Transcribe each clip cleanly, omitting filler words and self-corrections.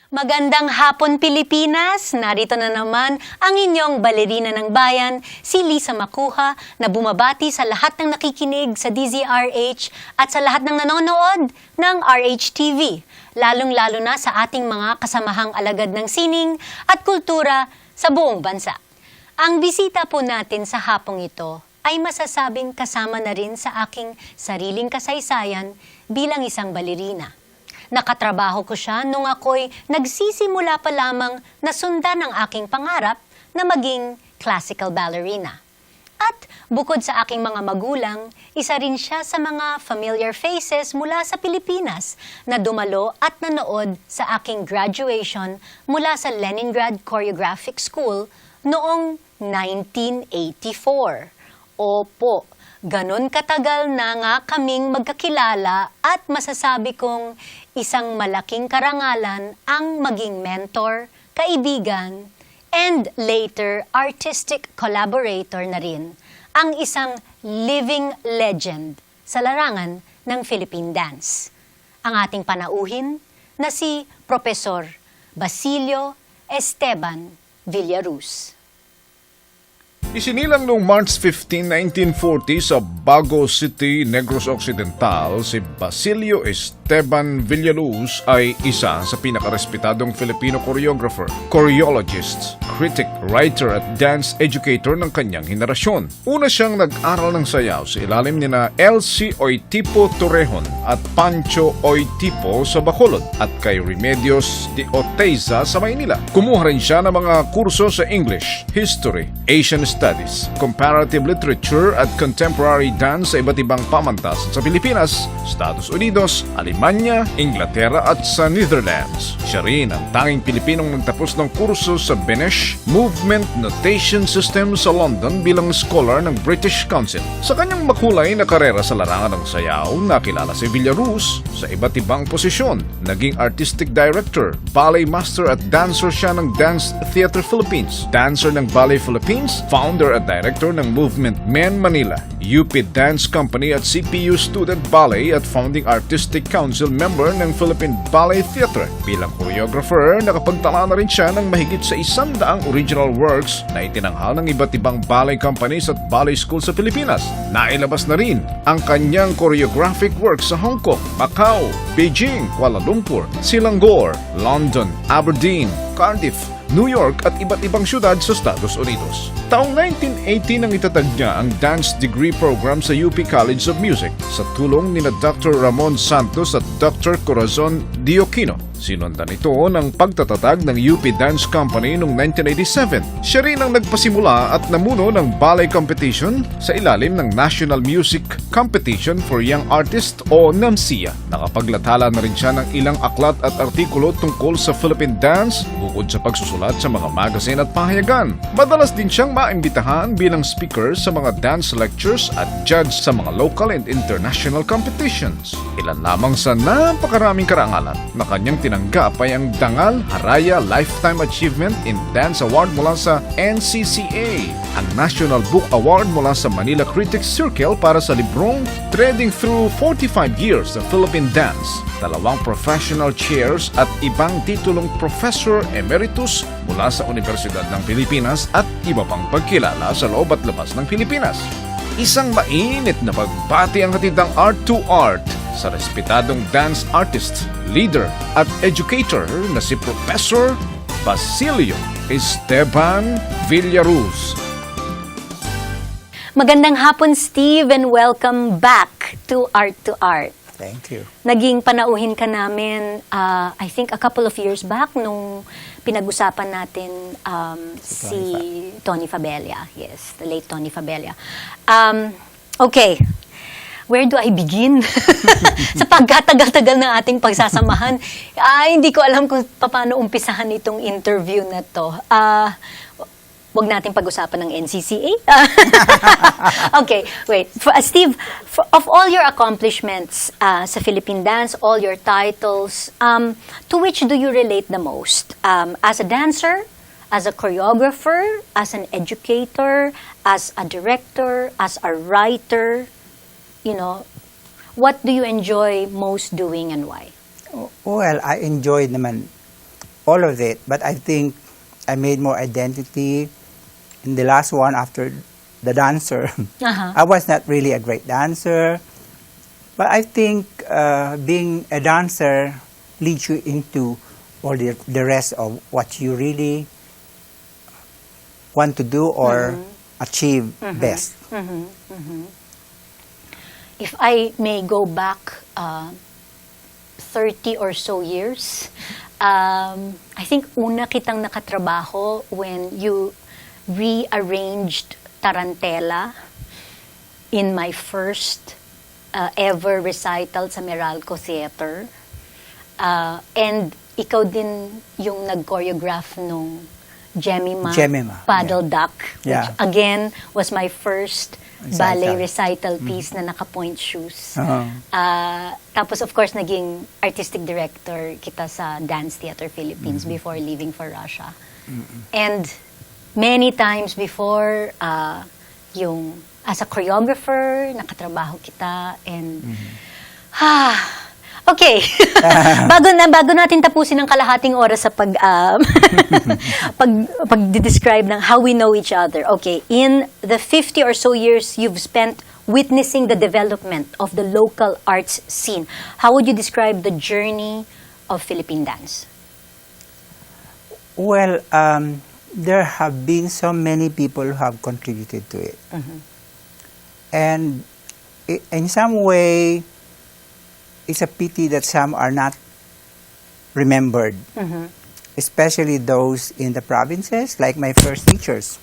Magandang hapon Pilipinas! Narito na naman ang inyong balerina ng bayan, si Lisa Macuja, na bumabati sa lahat ng nakikinig sa DZRH at sa lahat ng nanonood ng RH-TV, lalong-lalo na sa ating mga kasamahang alagad ng sining at kultura sa buong bansa. Ang bisita po natin sa hapong ito ay masasabing kasama na rin sa aking sariling kasaysayan bilang isang balerina. Nakatrabaho ko siya nung ako'y nagsisimula pa lamang na sundan ang aking pangarap na maging classical ballerina. At bukod sa aking mga magulang, isa rin siya sa mga familiar faces mula sa Pilipinas na dumalo at nanood sa aking graduation mula sa Leningrad Choreographic School noong 1984. Opo, ganon katagal na nga kaming magkakilala at masasabi kong isang malaking karangalan ang maging mentor, kaibigan, and later artistic collaborator na rin, ang isang living legend sa larangan ng Philippine dance. Ang ating panauhin na si Professor Basilio Esteban Villacruz. Isinilang noong March 15, 1940 sa Bago City, Negros Occidental, si Basilio Esteban Villacruz ay isa sa pinakarespetadong Filipino choreographer, choreologist, critic, writer at dance educator ng kanyang henerasyon. Una siyang nag-aral ng sayaw sa ilalim ni na Elsie Oitipo Torrejon at Pancho Oitipo sa Bacolod at kay Remedios de Oteiza sa Maynila. Kumuha rin siya ng mga kurso sa English, History, Asian Studies, Comparative Literature at Contemporary Dance sa iba't ibang pamantasan sa Pilipinas, Estados Unidos, Alemanya, Inglaterra at sa Netherlands. Siya rin ang tanging Pilipinong nagtapos ng kurso sa Benesh Movement Notation System sa London bilang scholar ng British Council. Sa kanyang makulay na karera sa larangan ng sayaw, nakilala si Villacruz sa iba't ibang posisyon. Naging artistic director, ballet master at dancer siya ng Dance Theater Philippines, dancer ng Ballet Philippines, founder at director ng Movement Men Manila, UP Dance Company at CPU Student Ballet at founding Artistic Council member ng Philippine Ballet Theatre. Bilang choreographer, nakapagtala na rin siya ng mahigit sa 100 original works na itinanghal ng iba't ibang ballet companies at ballet schools sa Pilipinas. Nailabas na rin ang kanyang choreographic works sa Hong Kong, Macau, Beijing, Kuala Lumpur, Selangor, London, Aberdeen, Cardiff, New York at iba't ibang syudad sa Estados Unidos. Taong 1980 nang itatag niya ang dance degree program sa UP College of Music sa tulong ni Dr. Ramon Santos at Dr. Corazon Dioquino. Sinundan ito ng pagtatatag ng UP Dance Company noong 1987. Siya rin ang nagpasimula at namuno ng ballet competition sa ilalim ng National Music Competition for Young Artists o NAMSIA. Nakapaglathala na rin siya ng ilang aklat at artikulo tungkol sa Philippine dance bukod sa pagsusulat sa mga magazine at pahayagan. Madalas din siyang maimbitahan bilang speaker sa mga dance lectures at judge sa mga local and international competitions. Ilan lamang sa napakaraming karangalan na kanyang tinanggap ay ang Dangal Haraya Lifetime Achievement in Dance Award mula sa NCCA, ang National Book Award mula sa Manila Critics Circle para sa librong Threading Through 45 Years of Philippine Dance, 2 professional chairs at ibang titulong Professor Emeritus mula sa Universidad ng Pilipinas at iba pang pagkilala sa loob at labas ng Pilipinas. Isang mainit na pagbati ang hatid ng Art2art sa respetadong dance artist, leader at educator na si Professor Basilio Esteban Villacruz. Magandang hapon Steve and welcome back to Art2art. Thank you. Naging panauhin ka namin, I think a couple of years back nung pinag-usapan natin si Tony Fabella. Yes, the late Tony Fabella. Okay, where do I begin? Sa pagkatagal-tagal ng ating pagsasamahan, hindi ko alam kung paano umpisahan itong interview na to. Wag natin pag-usapan ng NCCA. Okay, wait. Steve, of all your accomplishments sa Philippine dance, all your titles, to which do you relate the most? As a dancer, as a choreographer, as an educator, as a director, as a writer, you know, what do you enjoy most doing and why? Well, I enjoy naman all of it, but I think I made more identity in the last one after the dancer. I was not really a great dancer, but I think being a dancer leads you into all the rest of what you really want to do or achieve best. If I may go back 30 or so years, I think una kitang nakatrabaho when you rearranged Tarantella in my first ever recital sa Meralco Theater. And ikaw din yung nag-choreograph nung Jemima Paddle Duck, which again was my first ballet recital piece na naka-point shoes. Tapos of course naging artistic director kita sa Dance Theater Philippines before leaving for Russia. And many times before, yung as a choreographer, nakatrabaho kita and okay. bago natin tapusin ang kalahating oras sa pag-describe ng how we know each other. Okay, in the 50 or so years you've spent witnessing the development of the local arts scene, how would you describe the journey of Philippine dance? Well, there have been so many people who have contributed to it. And in some way, it's a pity that some are not remembered, especially those in the provinces, like my first teachers,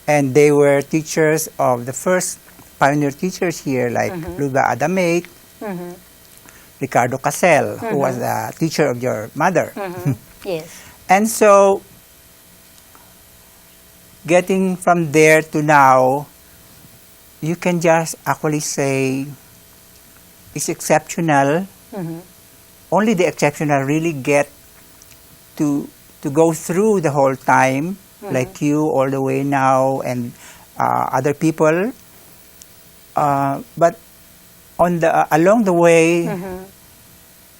and they were teachers of the first pioneer teachers here, like Luba Adamate, Ricardo Casel, who was the teacher of your mother. Yes. And so, getting from there to now, you can just actually say it's exceptional. Only the exceptional really get to go through the whole time, like you all the way now and other people. But on along the way,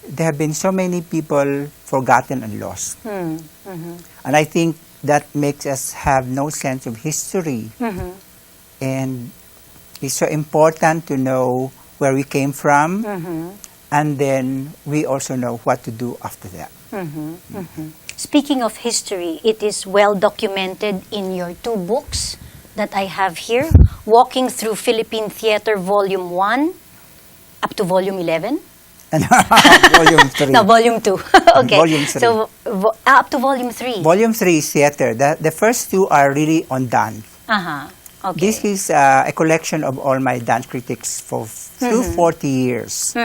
there have been so many people forgotten and lost. And I think that makes us have no sense of history. And it's so important to know where we came from, and then we also know what to do after that. Speaking of history, it is well documented in your two books that I have here, Walking Through Philippine Theater Volume 1 up to Volume 11. Volume 3. No, Volume 2. Okay. Volume 3. So, up to Volume 3. Volume 3 is theater. The first two are really on dance. Okay. This is a collection of all my dance critics through 40 years.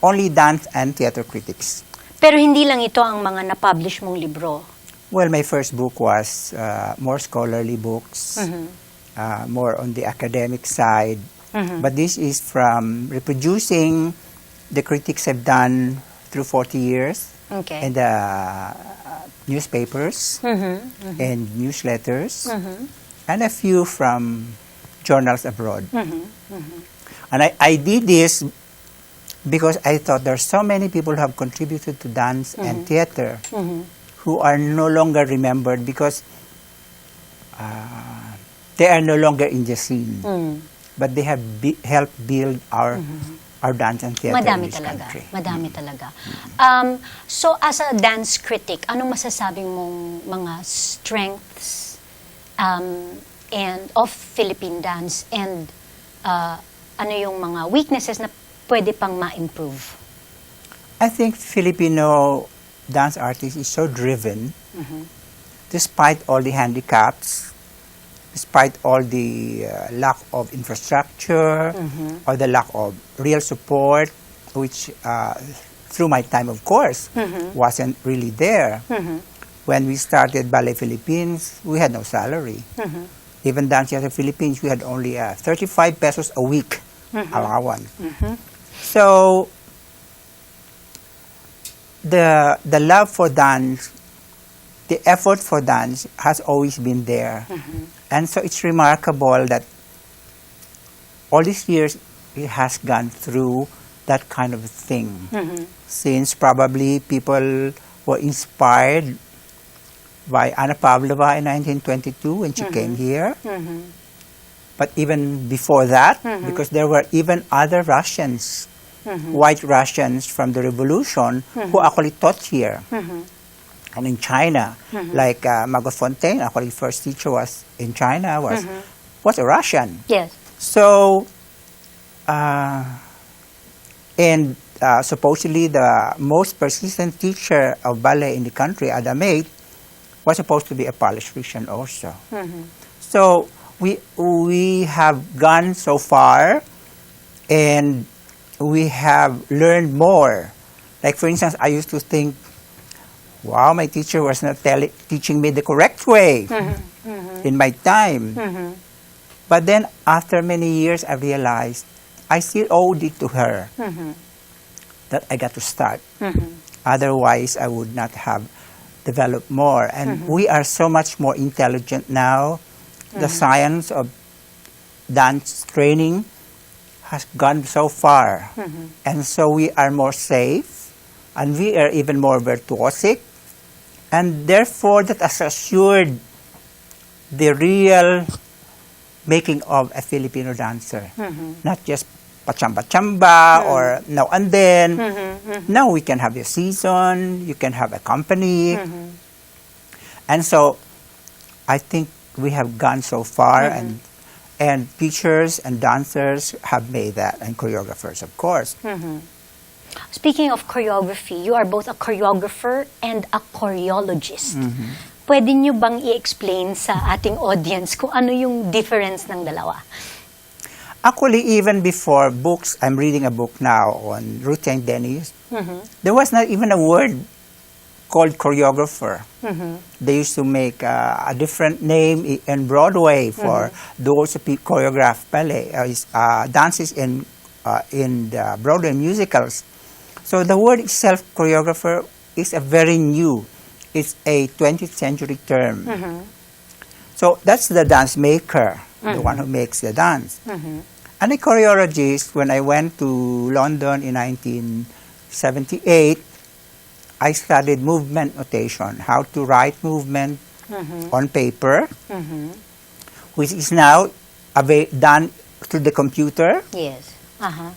Only dance and theater critics. Pero hindi lang ito ang mga na-publish mong libro. Well, my first book was more scholarly books, more on the academic side. But this is from reproducing the critics I've done through 40 years. Okay. And newspapers and newsletters. And a few from journals abroad. And I did this because I thought there are so many people who have contributed to dance and theater who are no longer remembered because they are no longer in the scene. But they have helped build our dance and theater in this country. Madami talaga. So as a dance critic, anong masasabing mong mga strengths and of Philippine dance and ano yung mga weaknesses na pwede pang ma-improve? I think Filipino dance artist is so driven, despite all the handicaps, despite all the lack of infrastructure or the lack of real support, which through my time, of course, wasn't really there. When we started Ballet Philippines, we had no salary. Even Dance Theater Philippines, we had only 35 pesos a week allowance. So the love for dance, the effort for dance has always been there. And so it's remarkable that all these years it has gone through that kind of thing. Since probably people were inspired by Anna Pavlova in 1922 when she came here. But even before that, because there were even other Russians, white Russians from the revolution who actually taught here. And in China, like Margot Fontaine, actually first teacher was in China, was a Russian. Yes. So, and supposedly the most persistent teacher of ballet in the country, Adam Maid, was supposed to be a Polish Russian also. So we have gone so far, and we have learned more. Like for instance, I used to think, wow, my teacher was not teaching me the correct way in my time. But then after many years, I realized I still owed it to her that I got to start. Otherwise, I would not have developed more. And we are so much more intelligent now. The science of dance training has gone so far. And so we are more safe, and we are even more virtuosic. And therefore, that has assured the real making of a Filipino dancer. Not just pachamba-chamba or now and then. Now we can have a season, you can have a company. And so I think we have gone so far, and teachers and dancers have made that, and choreographers, of course. Speaking of choreography, you are both a choreographer and a choreologist. Pwede nyo bang i-explain sa ating audience kung ano yung difference ng dalawa? Actually, even before books, I'm reading a book now on Ruth and Dennis. There was not even a word called choreographer. They used to make a different name in Broadway for those who choreograph ballet, dances in the Broadway musicals. So the word itself, choreographer, is a very new. It's a 20th century term. So that's the dance maker, the one who makes the dance. And a choreologist, when I went to London in 1978, I studied movement notation, how to write movement on paper, which is now done through the computer. Yes.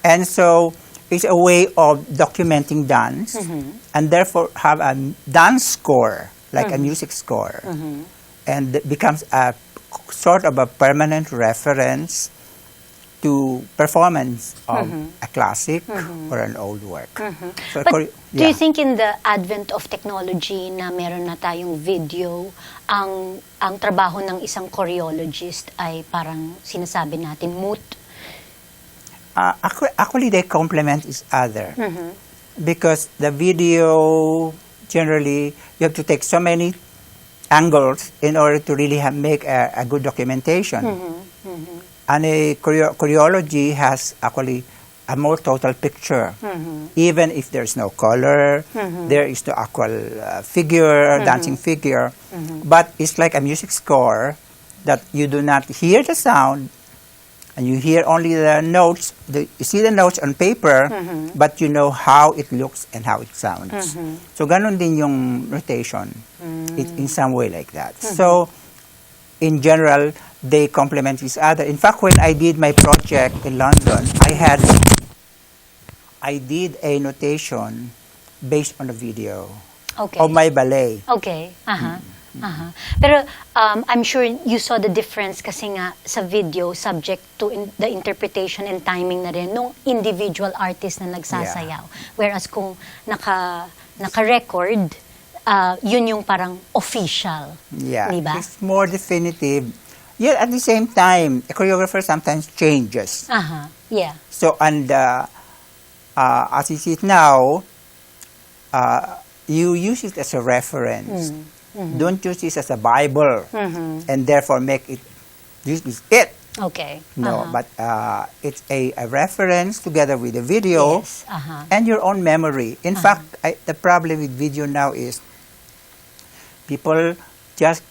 And so it's a way of documenting dance, and therefore have a dance score, like a music score, and it becomes a sort of a permanent reference to performance of a classic or an old work. So, But do you think in the advent of technology na meron na tayong video, ang trabaho ng isang choreologist ay parang sinasabi natin moot? Actually, they complement each other. Because the video, generally, you have to take so many angles in order to really make a good documentation. And a choreology has actually a more total picture. Even if there's no color, there is the actual figure, dancing figure. But it's like a music score that you do not hear the sound, and you hear only the notes. You see the notes on paper, but you know how it looks and how it sounds. So ganun din yung rotation. It's in some way like that. So in general, they complement each other. In fact, when I did my project in London, I did a notation based on a video of my ballet. Okay. Pero I'm sure you saw the difference kasi nga sa video subject to the interpretation and timing na rin nung individual artist na nagsasayaw. Whereas kung naka-record, yun yung parang official. Yeah, diba? It's more definitive. Yet at the same time, a choreographer sometimes changes. Yeah. So, and as you see it now, you use it as a reference. Don't use it as a Bible, and therefore make it, this is it. Okay. No, but it's a reference together with the video and your own memory. In fact, the problem with video now is people just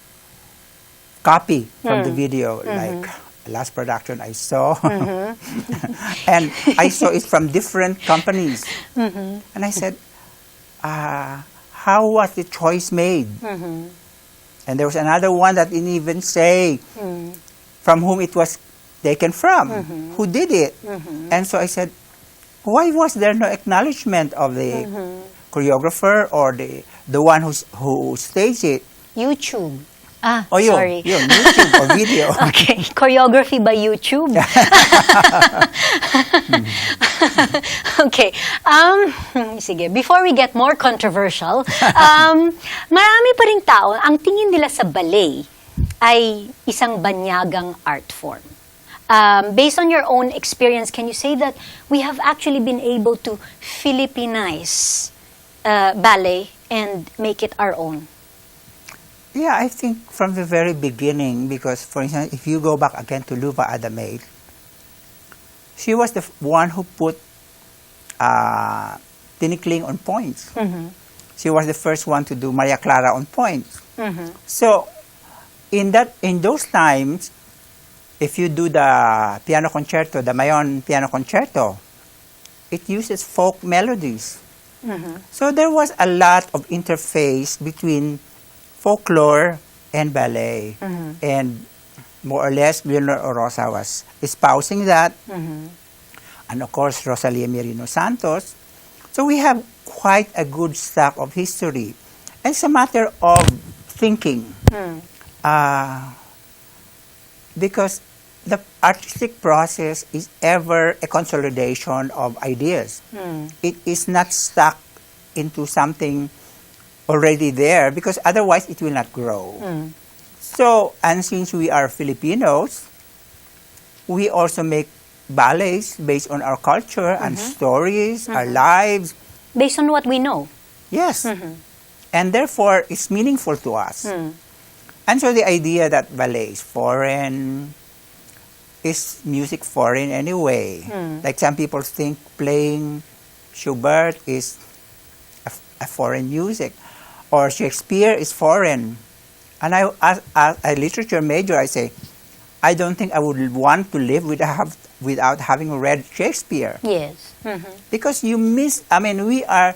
copy from the video, like last production I saw, and I saw it from different companies, and I said, how was the choice made? And there was another one that didn't even say from whom it was taken from, who did it. And so I said, why was there no acknowledgement of the choreographer or the one who staged it? YouTube. Oh, yun, sorry. yun, YouTube or video. Okay, choreography by YouTube. Okay. Sige, before we get more controversial, marami pa ring tao, ang tingin nila sa ballet ay isang banyagang art form. Based on your own experience, can you say that we have actually been able to Filipinize ballet and make it our own? Yeah, I think from the very beginning, because, for instance, if you go back again to Luva Adamait, she was the one who put Tinikling on points. She was the first one to do Maria Clara on points. So, in those times, if you do the piano concerto, the Mayon piano concerto, it uses folk melodies. So there was a lot of interface between folklore and ballet. And more or less, Leonor Orosa was espousing that. And of course, Rosalia Merino Santos. So we have quite a good stock of history. And it's a matter of thinking. Because the artistic process is ever a consolidation of ideas. It is not stuck into something already there, because otherwise it will not grow. So, and since we are Filipinos, we also make ballets based on our culture and stories, our lives. Based on what we know. Yes. And therefore, it's meaningful to us. And so the idea that ballet is foreign, is music foreign anyway? Like some people think playing Schubert is a foreign music, or Shakespeare is foreign. And I, as a literature major, I say, I don't think I would want to live without having read Shakespeare. Yes. Because you miss, I mean, our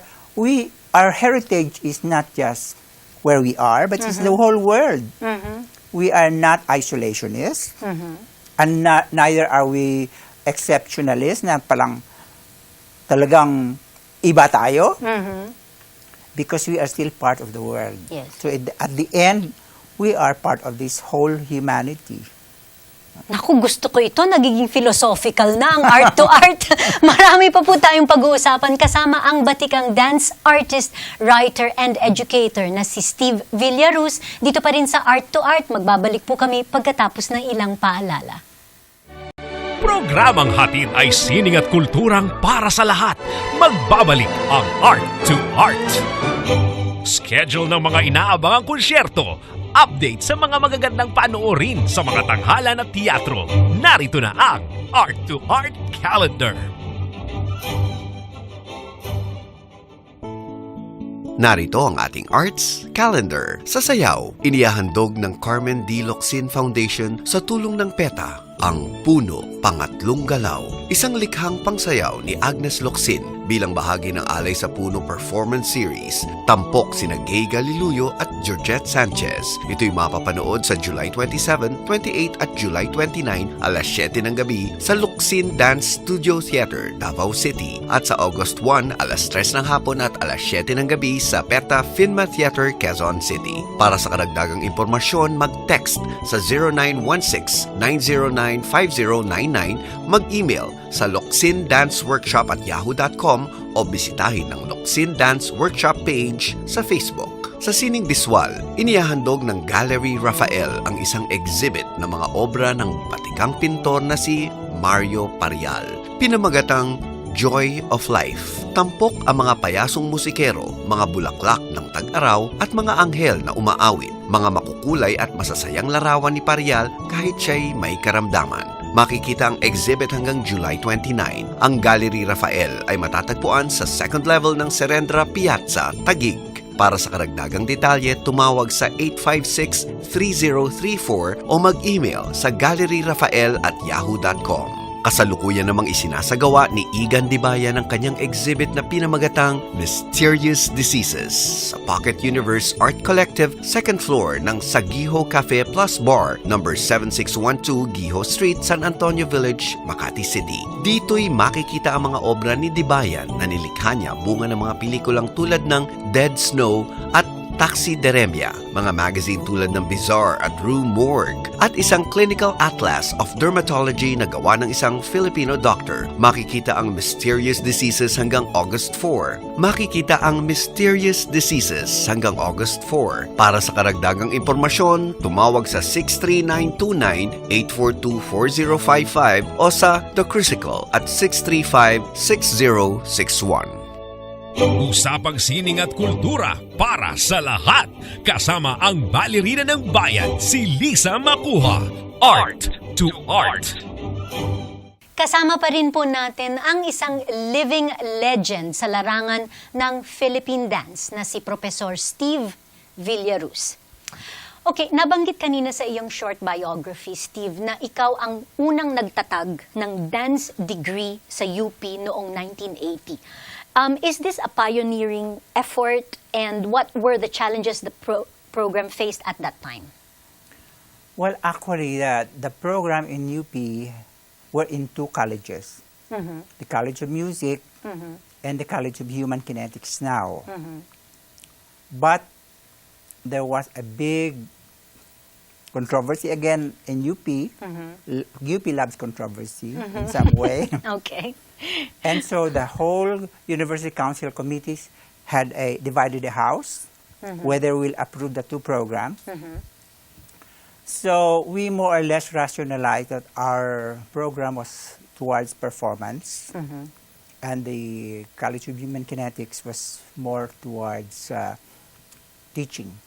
heritage is not just where we are, but it's the whole world. We are not isolationists, and neither are we exceptionalists na palang talagang iba tayo, because we are still part of the world. Yes. So at the end, we are part of this whole humanity. Naku, gusto ko ito. Nagiging philosophical na ang art-to-art. Marami pa po tayong pag-uusapan kasama ang batikang dance artist, writer, and educator na si Steve Villacruz. Dito pa rin sa Art2art. Magbabalik po kami pagkatapos ng ilang paalala. Programang hatid ay sining at kulturang para sa lahat. Magbabalik ang Art2art. Schedule ng mga inaabangang konsyerto. Update sa mga magagandang panoorin sa mga tanghalan at teatro. Narito na ang Art2Art Calendar. Narito ang ating Arts Calendar. Sa sayaw, inihahandog ng Carmen D. Locsin Foundation sa tulong ng PETA, ang Puno, Pangatlong Galaw. Isang likhang pangsayaw ni Agnes Locsin bilang bahagi ng Alay sa Puno Performance Series. Tampok sina Gay Galiluyo at Georgette Sanchez. Ito'y mapapanood sa July 27, 28 at July 29, alas 7 ng gabi sa Locsin Dance Studio Theater, Davao City. At sa August 1, alas 3 ng hapon at alas 7 ng gabi sa PETA Finma Theater, Quezon City. Para sa karagdagang impormasyon, mag-text sa 0916-909-5099, mag-email sa locsindanceworkshop@yahoo.com o bisitahin ang Locsin Dance Workshop page sa Facebook. Sa Sining Biswal, inihahandog ng Gallery Rafael ang isang exhibit ng mga obra ng batikang pintor na si Mario Parial. Pinamagatang Joy of Life. Tampok ang mga payasong musikero, mga bulaklak ng tag-araw at mga anghel na umaawit, mga makukulay at masasayang larawan ni Parial kahit siya'y may karamdaman. Makikita ang exhibit hanggang July 29. Ang Gallery Rafael ay matatagpuan sa second level ng Serendra Piazza, Taguig. Para sa karagdagang detalye, tumawag sa 856-3034 o mag-email sa galleryrafael@yahoo.com. Kasalukuyan namang isinasagawa ni Igan Dibaya ng kanyang exhibit na pinamagatang Mysterious Diseases sa Pocket Universe Art Collective, second floor ng Sagiho Cafe Plus Bar, number 7612 Giho Street, San Antonio Village, Makati City. Dito'y makikita ang mga obra ni Dibayan na nilikha niya bunga ng mga pelikulang tulad ng Dead Snow at Taxideremia, mga magazine tulad ng Bizarre at Rue Morgue, at isang clinical atlas of dermatology na gawa ng isang Filipino doctor. Makikita ang Mysterious Diseases hanggang August 4. Makikita ang Mysterious Diseases hanggang August 4. Para sa karagdagang impormasyon, tumawag sa 63929-842-4055 o sa The Crucicle at 635-6061. Usapang sining at kultura para sa lahat. Kasama ang balerina ng bayan, si Lisa Macuja. Art2art. Kasama pa rin po natin ang isang living legend sa larangan ng Philippine dance na si Professor Steve Villacruz. Okay, nabanggit kanina sa iyong short biography, Steve, na ikaw ang unang nagtatag ng dance degree sa UP noong 1980. Is this a pioneering effort, and what were the challenges the program faced at that time? Well, actually, the program in UP were in two colleges. The College of Music and the College of Human Kinetics now. But there was a big controversy again in UP. UP loves controversy in some way. Okay. And so the whole University Council committees had divided the house whether we'll approve the two programs. So we more or less rationalized that our program was towards performance, and the College of Human Kinetics was more towards teaching.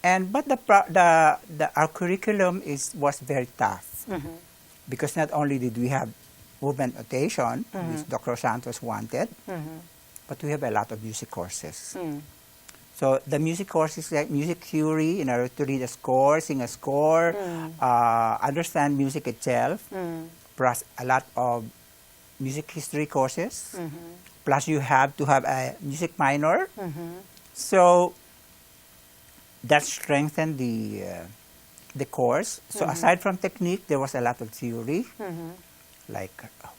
But our curriculum was very tough, because not only did we have movement notation, which Dr. Santos wanted, but we have a lot of music courses. So the music courses like music theory, in order to read a score, sing a score, understand music itself, plus a lot of music history courses, plus you have to have a music minor. So that strengthened the course. So aside from technique, there was a lot of theory, like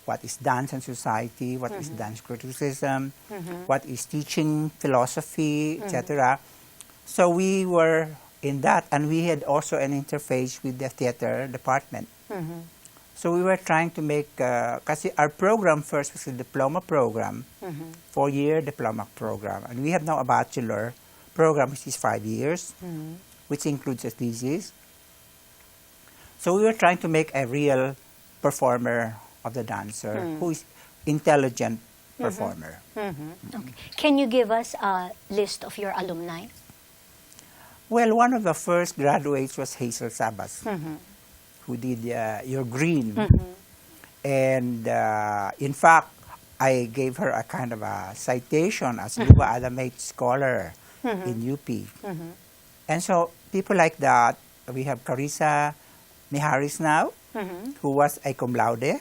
what is dance and society, what is dance criticism, what is teaching philosophy, etc. So we were in that, and we had also an interface with the theater department. So we were trying to make, kasi our program first was a diploma program, 4-year diploma program, and we have now a bachelor program, which is 5 years, which includes a thesis. So we were trying to make a real performer of the dancer who is intelligent performer. Okay. Can you give us a list of your alumni? Well, one of the first graduates was Hazel Sabas, who did Your Green. And in fact, I gave her a kind of a citation as Luba Adamate Scholar in UP. And so people like that, we have Carissa Miharis now, who was a cum laude.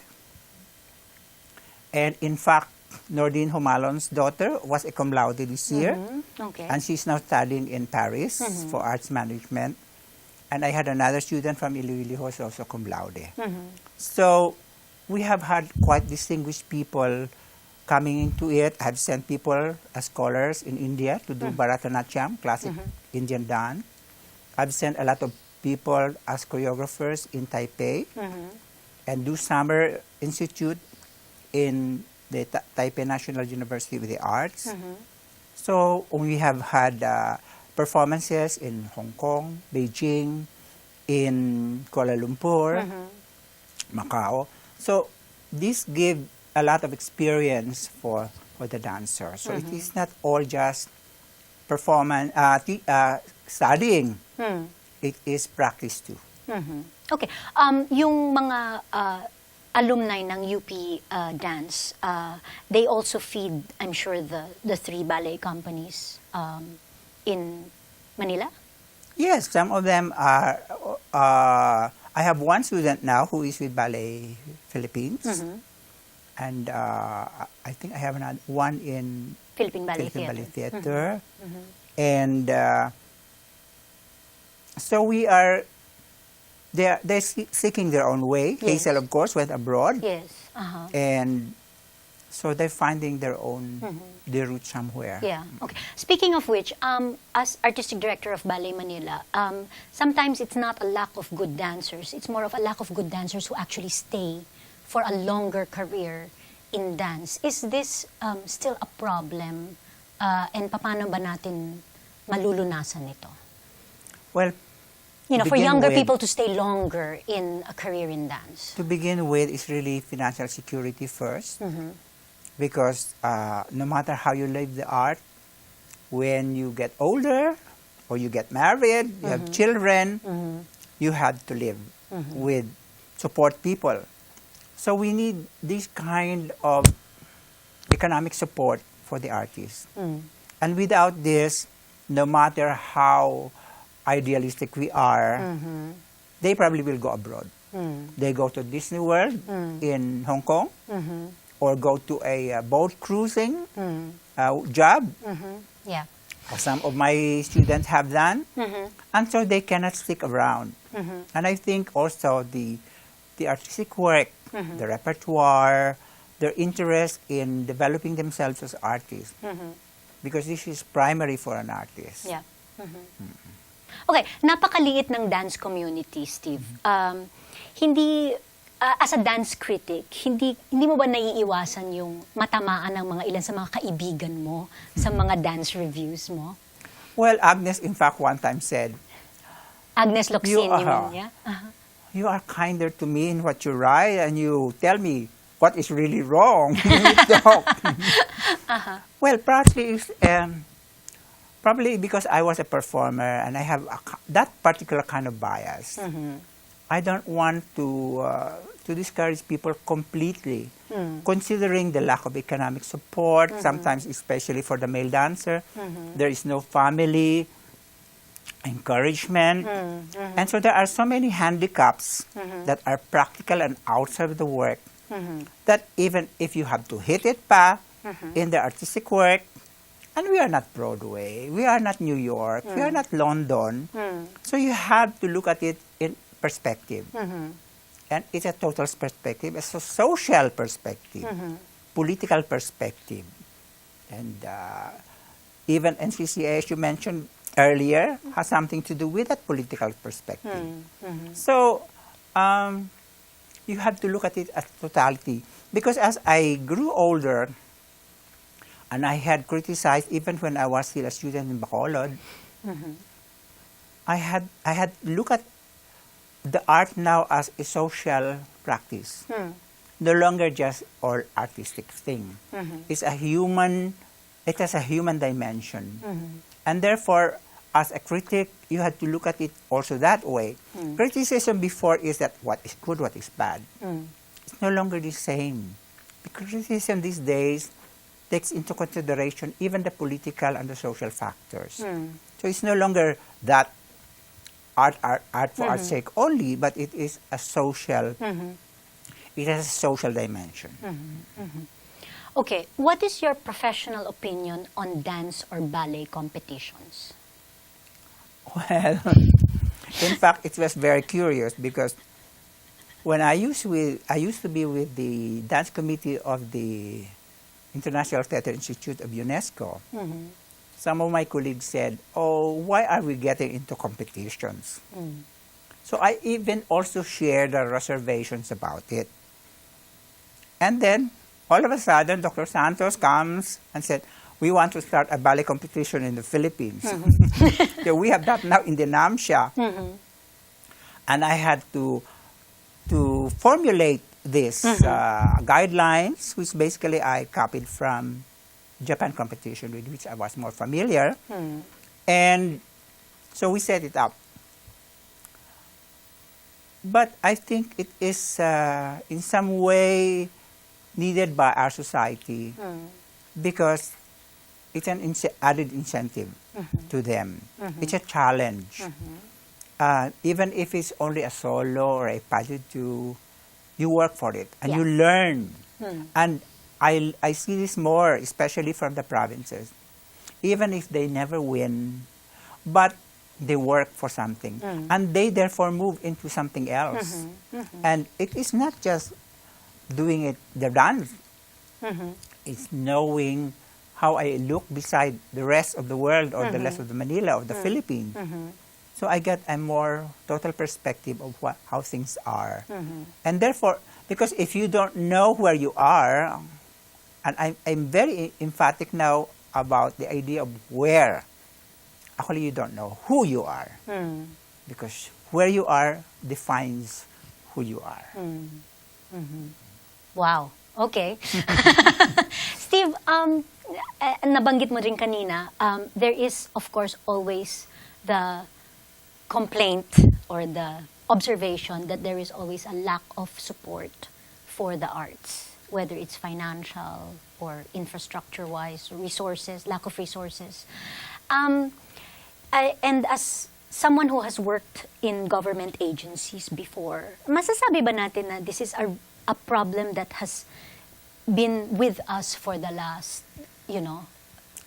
And in fact, Nordine Humalon's daughter was a cum laude this year. Okay. And she's now studying in Paris for arts management. And I had another student from Iloilo who's also cum laude. So we have had quite distinguished people coming into it. I've sent people as scholars in India to do Bharatanatyam, classic Indian dance. I've sent a lot of people as choreographers in Taipei and do summer institute in the Taipei National University of the Arts. So we have had performances in Hong Kong, Beijing, in Kuala Lumpur, Macau. So this gave a lot of experience for the dancer. So it is not all just performance, studying. It is practice too. Okay. Yung mga alumni ng UP dance, they also feed, I'm sure, the 3 ballet companies in Manila? Yes, some of them are I have one student now who is with Ballet Philippines. And I think I have another one in Philippine Ballet Philippine Theater. Ballet Theater. And so we are, they're seeking their own way. Yes. Hazel, of course, went abroad. Yes. Uh-huh. And so they're finding their own, their route somewhere. Yeah. Okay. Speaking of which, as artistic director of Ballet Manila, sometimes it's not a lack of good dancers. It's more of a lack of good dancers who actually stay for a longer career in dance. Is this still a problem? And paano ba natin malulunasan ito? Well, You know, for begin younger with- people to stay longer in a career in dance. to begin with, is really financial security first. Because no matter how you live the art, when you get older or you get married, you have children, you have to live with support people. So we need this kind of economic support for the artists. And without this, no matter how idealistic we are, they probably will go abroad. They go to Disney World in Hong Kong, or go to a boat cruising job. Yeah. Some of my students have done, and so they cannot stick around. And I think also the artistic work, the repertoire, their interest in developing themselves as artists, because this is primary for an artist. Yeah. Okay, napakaliit ng dance community, Steve. Hindi, as a dance critic, hindi mo ba naiiwasan yung matamaan ng mga ilan sa mga kaibigan mo sa mga dance reviews mo? Well, Agnes, in fact, one time said, Agnes Locsin, You you are. mean, yeah? "You are kinder to me in what you write, and you tell me what is really wrong when we talk." Well, probably because I was a performer and I have that particular kind of bias. I don't want to discourage people completely, considering the lack of economic support, sometimes especially for the male dancer. There is no family encouragement. And so there are so many handicaps that are practical and outside of the work that even if you have to hit it pa in the artistic work, and we are not Broadway, we are not New York, we are not London, so you have to look at it in perspective. And it's a total perspective, it's a social perspective, political perspective. And even NCCA, as you mentioned earlier, has something to do with that political perspective. So you have to look at it as totality. Because as I grew older, and I had criticized, even when I was still a student in Bacolod, I had looked at the art now as a social practice, no longer just all artistic thing. It's a human. It has a human dimension, and therefore, as a critic, you have to look at it also that way. Criticism before is that what is good, what is bad. It's no longer the same. The criticism these days takes into consideration even the political and the social factors. So it's no longer that art for art's sake only, but it is a social, it has a social dimension. Okay, what is your professional opinion on dance or ballet competitions? Well, in fact, it was very curious because when I used to be with the dance committee of the International Theatre Institute of UNESCO, some of my colleagues said, "Oh, why are we getting into competitions?" So I even also shared the reservations about it. And then, all of a sudden, Dr. Santos comes and said, "We want to start a ballet competition in the Philippines." So we have that now in the NAMSIA. And I had to formulate this guidelines, which basically I copied from Japan competition, with which I was more familiar. And so we set it up. But I think it is in some way needed by our society because it's an added incentive to them. It's a challenge. even if it's only a solo or a pageant, you work for it and Yeah. you learn. And I see this more, especially from the provinces. Even if they never win, but they work for something. And they therefore move into something else. And it is not just doing it, the dance. It's knowing how I look beside the rest of the world or the rest of the Manila or the Philippines. So I get a more total perspective of how things are. And therefore, because if you don't know where you are, and I'm very emphatic now about the idea of where, actually you don't know who you are. Because where you are defines who you are. Wow. Okay. Steve, nabanggit mo rin kanina, there is, of course, always the complaint or the observation that there is always a lack of support for the arts, whether it's financial or infrastructure-wise, resources, lack of resources. And as someone who has worked in government agencies before, masasabi ba natin na this is a problem that has been with us for the last,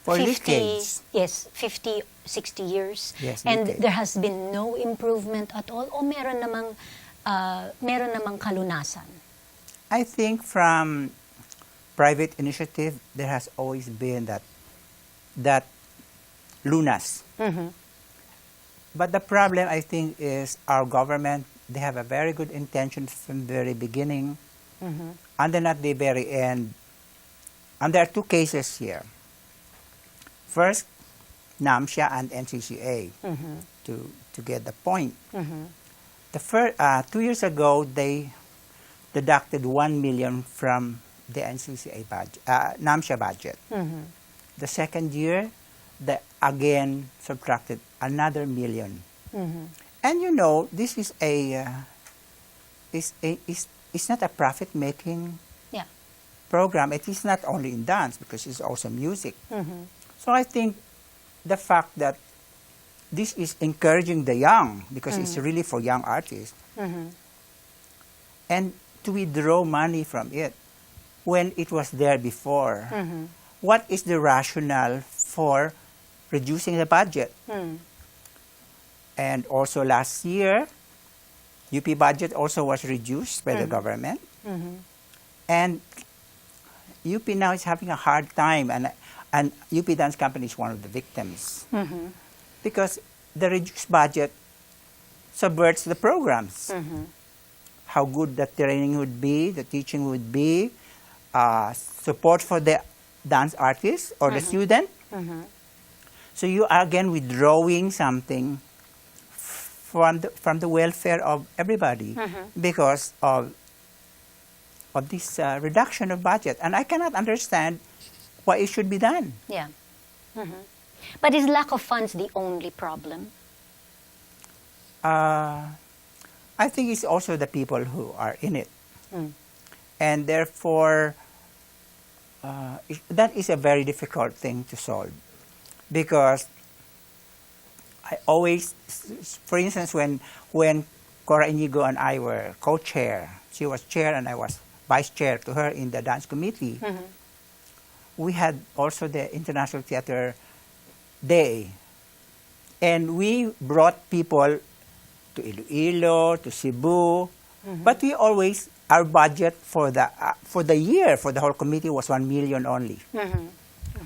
For decades. Yes, 50, 60 years. Yes, and decades. there has been no improvement at all o meron namang kalunasan? I think from private initiative, there has always been that lunas. But the problem, I think, is our government, they have a very good intention from the very beginning, and then at the very end. And there are two cases here. First, NAMSIA and NCCA, to get the point. The first, 2 years ago, they deducted 1 million from the NCCA budget, NAMSIA budget. The second year, they again subtracted another million. And this is it's not a profit-making Yeah. program. It is not only in dance, because it's also music. So I think the fact that this is encouraging the young, because it's really for young artists, and to withdraw money from it when it was there before. What is the rationale for reducing the budget? And also last year, UP budget also was reduced by the government. And UP now is having a hard time, and UP Dance Company is one of the victims. Because the reduced budget subverts the programs. How good the training would be, the teaching would be, support for the dance artist or the student. So you are again withdrawing something from the welfare of everybody because of this reduction of budget. And I cannot understand why it should be done. Yeah. But is lack of funds the only problem? I think it's also the people who are in it. And therefore, that is a very difficult thing to solve. Because I always, for instance, when Cora Inigo and I were co-chair, she was chair and I was vice chair to her in the dance committee, we had also the International Theater Day. And we brought people to Iloilo, to Cebu, but we always, our budget for the year, for the whole committee was 1 million only.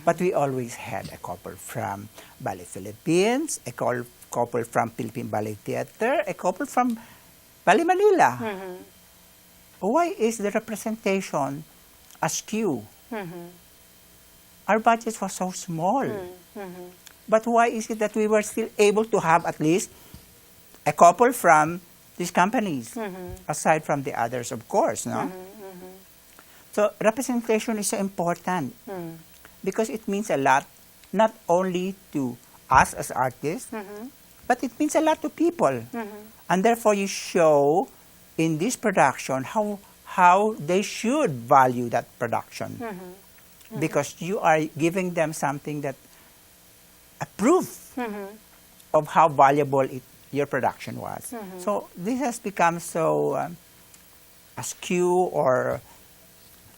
But we always had a couple from Ballet Philippines, a couple from Philippine Ballet Theater, a couple from Ballet Manila. Why is the representation askew? Our budgets were so small. But why is it that we were still able to have at least a couple from these companies, aside from the others, of course, no? So representation is so important because it means a lot, not only to us as artists, but it means a lot to people. And therefore you show in this production how they should value that production. Because you are giving them something that a proof of how valuable your production was. So this has become so askew or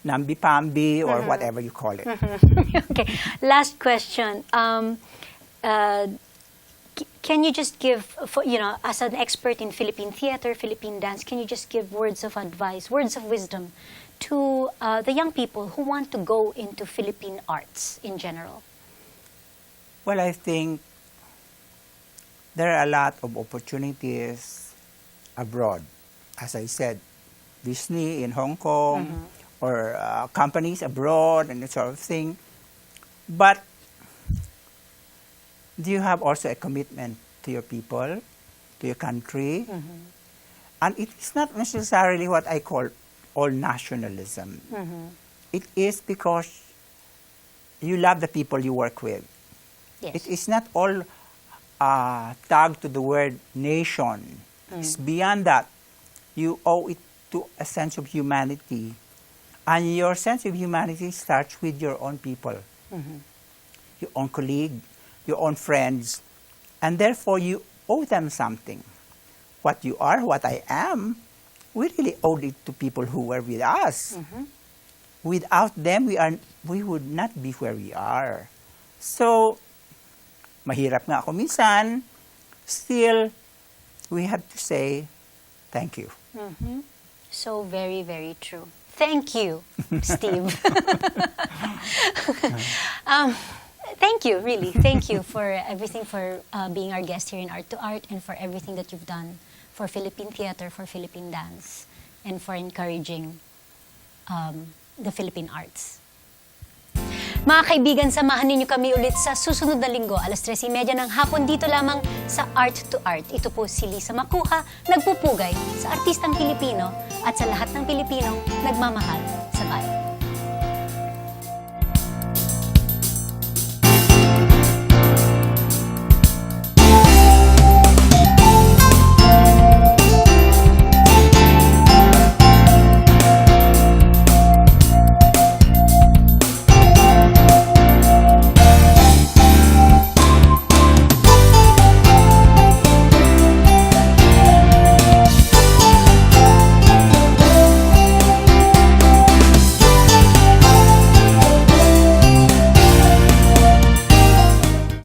namby-pamby or whatever you call it. Okay, last question. Can you just give, as an expert in Philippine theater, Philippine dance, can you just give words of advice, words of wisdom to the young people who want to go into Philippine arts in general? Well, I think there are a lot of opportunities abroad. As I said, Disney in Hong Kong or companies abroad and that sort of thing. But do you have also a commitment to your people, to your country? And it is not necessarily what I call all nationalism. It is because you love the people you work with. Yes. It is not all tagged to the word nation. It's beyond that. You owe it to a sense of humanity. And your sense of humanity starts with your own people, your own colleague, your own friends. And therefore, you owe them something. What you are, what I am, we really owe it to people who were with us. Without them, we would not be where we are. So, mahirap nga ako minsan, still, we have to say, thank you. So very, very true. Thank you, Steve. Thank you, really. Thank you for everything, for being our guest here in Art2art, and for everything that you've done for Philippine theater, for Philippine dance, and for encouraging the Philippine arts. Mga kaibigan, samahan ninyo kami ulit sa susunod na linggo, 3:30 ng hapon, dito lamang sa Art2art. Ito po si Lisa Macuja, nagpupugay sa artistang Pilipino at sa lahat ng Pilipinong nagmamahal sa bayan.